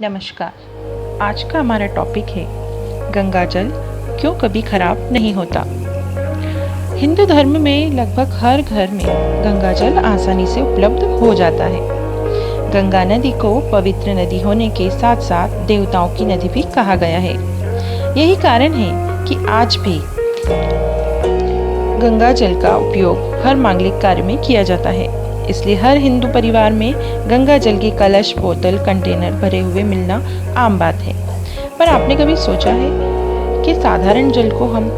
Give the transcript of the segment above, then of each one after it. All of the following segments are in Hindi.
नमस्कार। आज का हमारा टॉपिक है गंगा जल क्यों कभी खराब नहीं होता। हिंदू धर्म में लगभग हर घर में गंगा जल आसानी से उपलब्ध हो जाता है। गंगा नदी को पवित्र नदी होने के साथ साथ देवताओं की नदी भी कहा गया है। यही कारण है कि आज भी गंगा जल का उपयोग हर मांगलिक कार्य में किया जाता है। इसलिए हर हिंदू परिवार में गंगा जल की कलश, बोतल, कंटेनर भरे हुए मिलना आम बात है। पर आपने कभी सोचा है कि साधारण जल को हम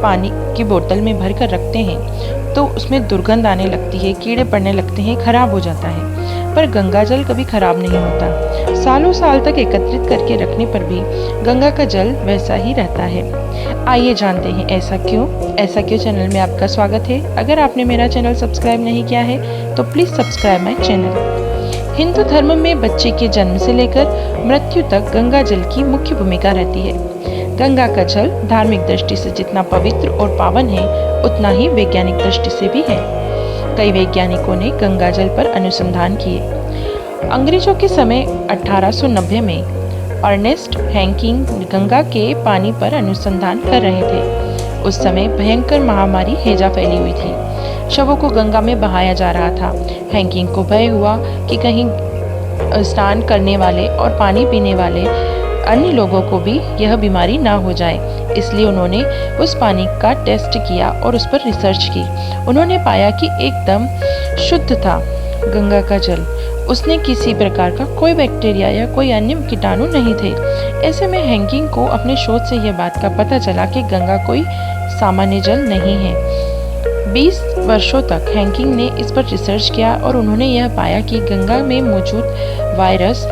पानी की बोतल में भर कर रखते हैं तो उसमें दुर्गंध आने लगती है, कीड़े पड़ने लगते हैं, खराब हो जाता है। पर गंगा जल कभी खराब नहीं होता। सालों साल तक एकत्रित करके रखने पर भी गंगा का जल वैसा ही रहता है। आइए जानते हैं ऐसा क्यों चैनल में आपका स्वागत है। अगर आपने मेरा चैनल सब्सक्राइब नहीं किया है तो please subscribe my channel. Hindu धर्म में बच्चे के जन्म से लेकर मृत्यु तक गंगा जल की मुख्य भूमिका रहती है। गंगा का जल धार्मिक दृष्टि से जितना पवित्र और पावन है उतना ही वैज्ञानिक दृष्टि से भी है। कई वैज्ञानिकों ने गंगा जल पर अनुसंधान किए। अंग्रेजों के समय 1890 में अर्नेस्ट हैंकिंग गंगा के पानी पर अनुसंधान कर रहे थे। उस समय भयंकर महामारी हैजा फैली हुई थी। शवों को गंगा में बहाया जा रहा था। हैंकिंग को भय हुआ कि कहीं स्नान करने वाले और पानी पीने वाले अन्य लोगों को भी यह बीमारी ना हो जाए, इसलिए उन्होंने उस पानी का टेस्ट किया और उस पर रिसर्च की। उन्होंने पाया कि एकदम शुद्ध था गंगा का जल। उसने किसी प्रकार का कोई बैक्टीरिया या कोई अन्य कीटाणु नहीं थे। ऐसे में हैंकिंग को अपने शोध से यह बात का पता चला कि गंगा कोई सामान्य जल नहीं है। 20 वर्षों तक हैंकिंग ने इस पर रिसर्च किया और उन्होंने यह पाया कि गंगा में मौजूद वायरस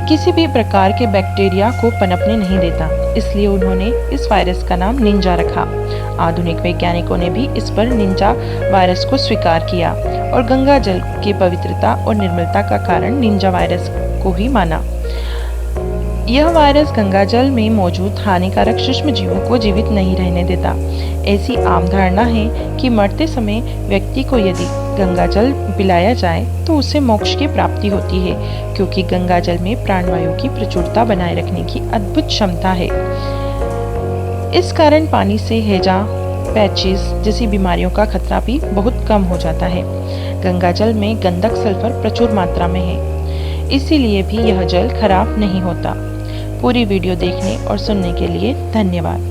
किसी भी प्रकार के बैक्टीरिया को पनपने नहीं देता, इसलिए उन्होंने इस वायरस का नाम निंजा रखा। आधुनिक वैज्ञानिकों ने भी इस पर निंजा वायरस को स्वीकार किया और गंगा जल की पवित्रता और निर्मलता का कारण निंजा वायरस को ही माना। यह वायरस गंगा जल में मौजूद हानिकारक सूक्ष्म जीवों को जीवित नहीं रहने देता। ऐसी आम धारणा है कि मरते समय व्यक्ति को यदि गंगा जल पिलाया जाए तो उसे मोक्ष की प्राप्ति होती है, क्योंकि गंगा जल में प्राणवायु की प्रचुरता बनाए रखने की अद्भुत क्षमता है। इस कारण पानी से हैजा, पैचिस जैसी बीमारियों का खतरा भी बहुत कम हो जाता है। गंगा जल में गंधक सल्फर प्रचुर मात्रा में है, इसीलिए भी यह जल खराब नहीं होता। पूरी वीडियो देखने और सुनने के लिए धन्यवाद।